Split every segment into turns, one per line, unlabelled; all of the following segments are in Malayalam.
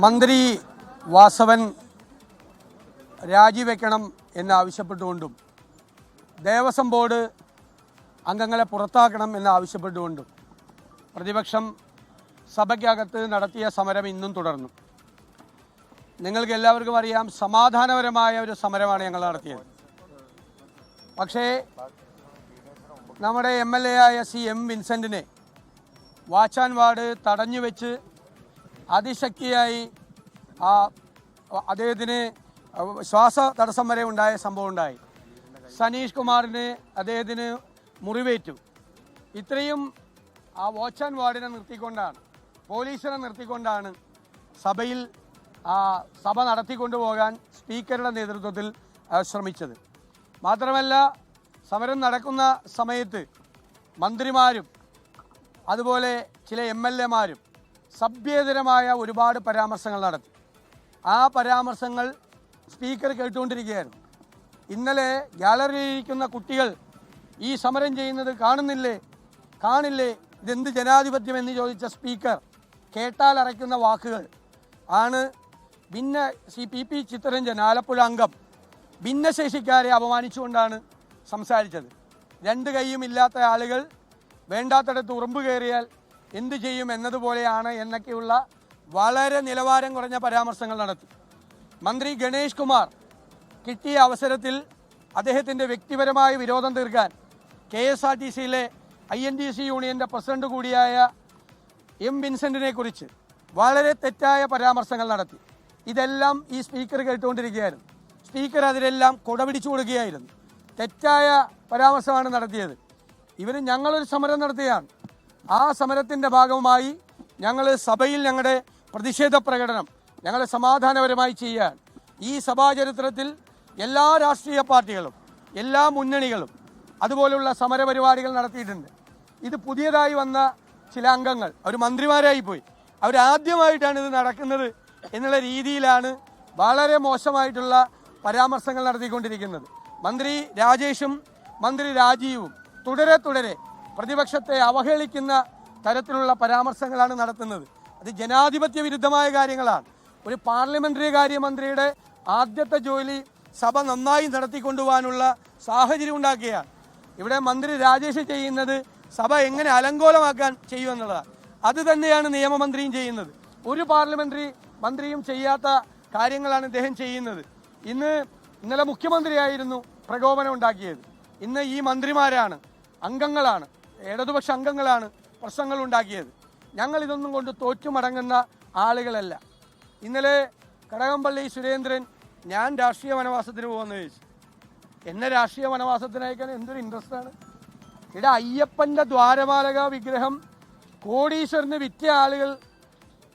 മന്ത്രി വാസവൻ രാജിവെക്കണം എന്നാവശ്യപ്പെട്ടുകൊണ്ടും ദേവസ്വം ബോർഡ് അംഗങ്ങളെ പുറത്താക്കണം എന്നാവശ്യപ്പെട്ടുകൊണ്ടും പ്രതിപക്ഷം സഭയ്ക്കകത്ത് നടത്തിയ സമരം ഇന്നും തുടർന്നു. നിങ്ങൾക്ക് എല്ലാവർക്കും അറിയാം, സമാധാനപരമായ ഒരു സമരമാണ് ഞങ്ങൾ നടത്തിയത്. പക്ഷേ നമ്മുടെ MLA ആയ എം വിൻസെൻറ്റിനെ വാച്ച് ആൻഡ് വാർഡ് തടഞ്ഞുവെച്ച് അതിശക്തിയായി അദ്ദേഹത്തിന് ശ്വാസ തടസ്സം വരെ ഉണ്ടായ സംഭവം ഉണ്ടായി. സനീഷ് കുമാറിന് അദ്ദേഹത്തിന് മുറിവേറ്റു. ഇത്രയും ആ വാച്ച് ആൻഡ് വാർഡിനെ നിർത്തിക്കൊണ്ടാണ്, പോലീസിനെ നിർത്തിക്കൊണ്ടാണ് സഭയിൽ സഭ നടത്തിക്കൊണ്ടുപോകാൻ സ്പീക്കറുടെ നേതൃത്വത്തിൽ ശ്രമിച്ചത്. മാത്രമല്ല, സമരം നടക്കുന്ന സമയത്ത് മന്ത്രിമാരും അതുപോലെ ചില MLA മാരും സഭ്യേതരമായ ഒരുപാട് പരാമർശങ്ങൾ നടത്തി. ആ പരാമർശങ്ങൾ സ്പീക്കർ കേട്ടുകൊണ്ടിരിക്കുകയായിരുന്നു. ഇന്നലെ ഗാലറിയിലിരിക്കുന്ന കുട്ടികൾ ഈ സമരം ചെയ്യുന്നത് കാണില്ലേ ഇതെന്ത് ജനാധിപത്യം എന്ന് ചോദിച്ച സ്പീക്കർ കേട്ടാൽ അറയ്ക്കുന്ന വാക്കുകൾ ആണ്. PP ചിത്തരഞ്ജൻ, ആലപ്പുഴ അംഗം, ഭിന്നശേഷിക്കാരെ അപമാനിച്ചുകൊണ്ടാണ് സംസാരിച്ചത്. രണ്ട് കൈയും ഇല്ലാത്ത ആളുകൾ വേണ്ടാത്തടത്ത് ഉറുമ്പ് കയറിയാൽ എന്തു ചെയ്യും എന്നതുപോലെയാണ് എന്നൊക്കെയുള്ള വളരെ നിലവാരം കുറഞ്ഞ പരാമർശങ്ങൾ നടത്തി. മന്ത്രി ഗണേഷ് കുമാർ കിട്ടിയ അവസരത്തിൽ അദ്ദേഹത്തിൻ്റെ വ്യക്തിപരമായ വിരോധം തീർക്കാൻ KSRTCയിലെ INTC യൂണിയൻ്റെ പ്രസിഡന്റ് കൂടിയായ M വിൻസെൻറ്റിനെ കുറിച്ച് വളരെ തെറ്റായ പരാമർശങ്ങൾ നടത്തി. ഇതെല്ലാം ഈ സ്പീക്കർ കേട്ടുകൊണ്ടിരിക്കുകയായിരുന്നു. സ്പീക്കർ അതിലെല്ലാം കൊടപിടിച്ചു കൊടുക്കുകയായിരുന്നു. തെറ്റായ പരാമർശമാണ് നടത്തിയത്. ഞങ്ങളൊരു സമരം നടത്തുകയാണ്. ആ സമരത്തിൻ്റെ ഭാഗമായി ഞങ്ങൾ സഭയിൽ ഞങ്ങളുടെ പ്രതിഷേധ പ്രകടനം ഞങ്ങൾ സമാധാനപരമായി ചെയ്യാൻ ഈ സഭാചരിത്രത്തിൽ എല്ലാ രാഷ്ട്രീയ പാർട്ടികളും എല്ലാ മുന്നണികളും അതുപോലുള്ള സമരപരിപാടികൾ നടത്തിയിട്ടുണ്ട്. ഇത് പുതിയതായി വന്ന ചില അംഗങ്ങൾ അവർ മന്ത്രിമാരായി പോയി. അവരാദ്യമായിട്ടാണ് ഇത് നടക്കുന്നത് എന്നുള്ള രീതിയിലാണ് വളരെ മോശമായിട്ടുള്ള പരാമർശങ്ങൾ നടത്തിക്കൊണ്ടിരിക്കുന്നത്. മന്ത്രി രാജേഷും മന്ത്രി രാജീവും തുടരെ പ്രതിപക്ഷത്തെ അവഹേളിക്കുന്ന തരത്തിലുള്ള പരാമർശങ്ങളാണ് നടത്തുന്നത്. അത് ജനാധിപത്യ വിരുദ്ധമായ കാര്യങ്ങളാണ്. ഒരു പാർലമെന്ററി കാര്യമന്ത്രിയുടെ ആദ്യത്തെ ജോലി സഭ നന്നായി നടത്തിക്കൊണ്ടുപോകാനുള്ള സാഹചര്യം ഉണ്ടാക്കുകയാണ്. ഇവിടെ മന്ത്രി രാജേഷ് ചെയ്യുന്നത് സഭ എങ്ങനെ അലങ്കോലമാക്കാൻ ചെയ്യുമെന്നുള്ളതാണ്. അത് തന്നെയാണ് നിയമമന്ത്രിയും ചെയ്യുന്നത്. ഒരു പാർലമെന്ററി മന്ത്രിയും ചെയ്യാത്ത കാര്യങ്ങളാണ് ഇദ്ദേഹം ചെയ്യുന്നത്. ഇന്നലെ മുഖ്യമന്ത്രിയായിരുന്നു പ്രകോപനം ഉണ്ടാക്കിയത്. ഇന്ന് ഈ മന്ത്രിമാരാണ്, അംഗങ്ങളാണ്, ഇടതുപക്ഷ അംഗങ്ങളാണ് പ്രശ്നങ്ങൾ ഉണ്ടാക്കിയത്. ഞങ്ങൾ ഇതൊന്നും കൊണ്ട് തോറ്റുമടങ്ങുന്ന ആളുകളല്ല. ഇന്നലെ കടകംപള്ളി സുരേന്ദ്രൻ ഞാൻ രാഷ്ട്രീയ വനവാസത്തിന് പോകുമെന്ന് ചോദിച്ചു. എന്നെ രാഷ്ട്രീയ വനവാസത്തിന് അയക്കാൻ എന്തൊരു ഇൻട്രസ്റ്റാണ്. ഇവിടെ അയ്യപ്പൻ്റെ ദ്വാരപാലക വിഗ്രഹം കോടീശ്വരന് വിറ്റ ആളുകൾ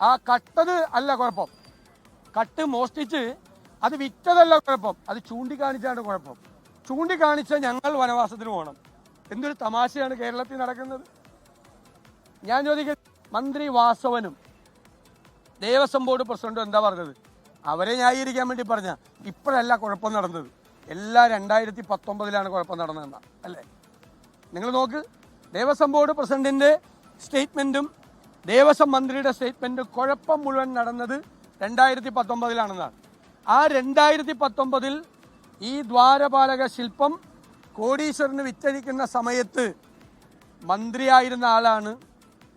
ആ കട്ടത് അല്ല കുഴപ്പം, കട്ട് മോഷ്ടിച്ച് അത് വിറ്റതല്ല കുഴപ്പം, അത് ചൂണ്ടിക്കാണിച്ചാണ് കുഴപ്പം. ചൂണ്ടിക്കാണിച്ച ഞങ്ങൾ വനവാസത്തിന് പോകണം. എന്തൊരു തമാശയാണ് കേരളത്തിൽ നടക്കുന്നത്. ഞാൻ ചോദിക്കട്ടെ, മന്ത്രി വാസവനും ദേവസ്വം ബോർഡ് പ്രസിഡന്റും എന്താ പറഞ്ഞത്? അവരെ ന്യായീകരിക്കാൻ വേണ്ടി പറഞ്ഞ ഇപ്പോഴല്ല കുഴപ്പം നടന്നത്, എല്ലാം 2019 കുഴപ്പം നടന്നതെന്നാ അല്ലേ? നിങ്ങൾ നോക്ക്, ദേവസ്വം ബോർഡ് പ്രസിഡന്റിന്റെ സ്റ്റേറ്റ്മെന്റും ദേവസ്വം മന്ത്രിയുടെ സ്റ്റേറ്റ്മെന്റും കുഴപ്പം മുഴുവൻ നടന്നത് 2019 ആ 2019 ഈ ദ്വാരപാലക ശില്പം കോടീശ്വരന് വിറ്റഴിക്കുന്ന സമയത്ത് മന്ത്രിയായിരുന്ന ആളാണ്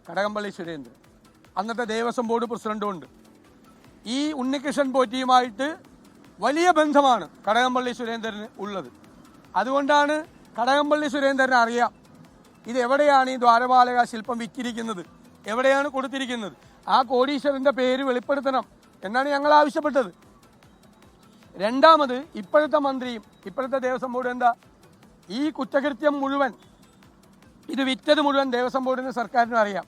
കടകംപള്ളി സുരേന്ദ്രൻ. അന്നത്തെ ദേവസ്വം ബോർഡ് പ്രസിഡന്റും ഉണ്ട്. ഈ ഉണ്ണികൃഷ്ണൻ പോറ്റിയുമായിട്ട് വലിയ ബന്ധമാണ് കടകംപള്ളി സുരേന്ദ്രന് ഉള്ളത്. അതുകൊണ്ടാണ് കടകംപള്ളി സുരേന്ദ്രന് അറിയാം ഇത് എവിടെയാണ് ഈ ദ്വാരപാലക ശില്പം വിറ്റിരിക്കുന്നത്, എവിടെയാണ് കൊടുത്തിരിക്കുന്നത്. ആ കോടീശ്വരൻ്റെ പേര് വെളിപ്പെടുത്തണം എന്നാണ് ഞങ്ങൾ ആവശ്യപ്പെട്ടത്. രണ്ടാമത്, ഇപ്പോഴത്തെ മന്ത്രിയും ഇപ്പോഴത്തെ ദേവസ്വം ബോർഡ് എന്താ ഈ കുറ്റകൃത്യം മുഴുവൻ, ഇത് വിറ്റത് മുഴുവൻ ദേവസ്വം ബോർഡിന് സർക്കാരിനും അറിയാം.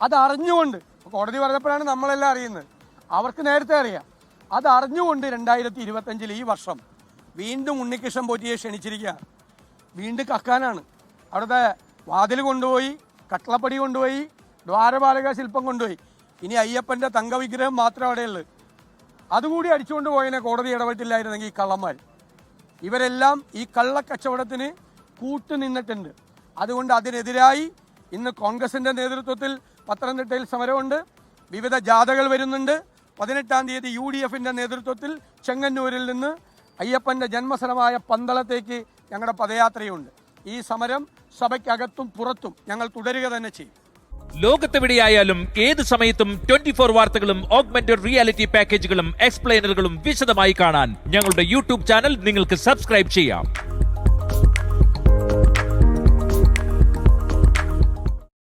അത് അറിഞ്ഞുകൊണ്ട്, കോടതി പറഞ്ഞപ്പോഴാണ് നമ്മളെല്ലാം അറിയുന്നത്, അവർക്ക് നേരത്തെ അറിയാം. അത് അറിഞ്ഞുകൊണ്ട് 2025 ഈ വർഷം വീണ്ടും ഉണ്ണികൃഷ്ണൻ പോറ്റിയെ ക്ഷണിച്ചിരിക്കുകയാണ്. വീണ്ടും കക്കാനാണ്. അവിടുത്തെ വാതിൽ കൊണ്ടുപോയി, കട്ടളപ്പടി കൊണ്ടുപോയി, ദ്വാരപാലക ശില്പം കൊണ്ടുപോയി. ഇനി അയ്യപ്പൻ്റെ തങ്കവിഗ്രഹം മാത്രം അവിടെയുള്ളൂ. അതുകൂടി അടിച്ചുകൊണ്ട് പോയതിനെ കോടതി ഇടപെട്ടില്ലായിരുന്നെങ്കിൽ ഈ കള്ളന്മാർ ഇവരെല്ലാം ഈ കള്ളക്കച്ചവടത്തിന് കൂട്ടുനിന്നിട്ടുണ്ട്. അതുകൊണ്ട് അതിനെതിരായി ഇന്ന് കോൺഗ്രസിൻ്റെ നേതൃത്വത്തിൽ പത്തനംതിട്ടയിൽ സമരമുണ്ട്. വിവിധ ജാഥകൾ വരുന്നുണ്ട്. 18-ാം തീയതി UDFിൻ്റെ നേതൃത്വത്തിൽ ചെങ്ങന്നൂരിൽ നിന്ന് അയ്യപ്പൻ്റെ ജന്മസ്ഥലമായ പന്തളത്തേക്ക് ഞങ്ങളുടെ പദയാത്രയുണ്ട്. ഈ സമരം സഭയ്ക്കകത്തും പുറത്തും ഞങ്ങൾ തുടരുക തന്നെ ചെയ്യും.
ലോകത്തെവിടെയായാലും ഏത് സമയത്തും 24 വാർത്തകളും ഓഗ്മെന്റഡ് റിയാലിറ്റി പാക്കേജുകളും എക്സ്പ്ലെയിനറുകളും വിശദമായി കാണാൻ ഞങ്ങളുടെ യൂട്യൂബ് ചാനൽ നിങ്ങൾക്ക് സബ്സ്ക്രൈബ് ചെയ്യാം.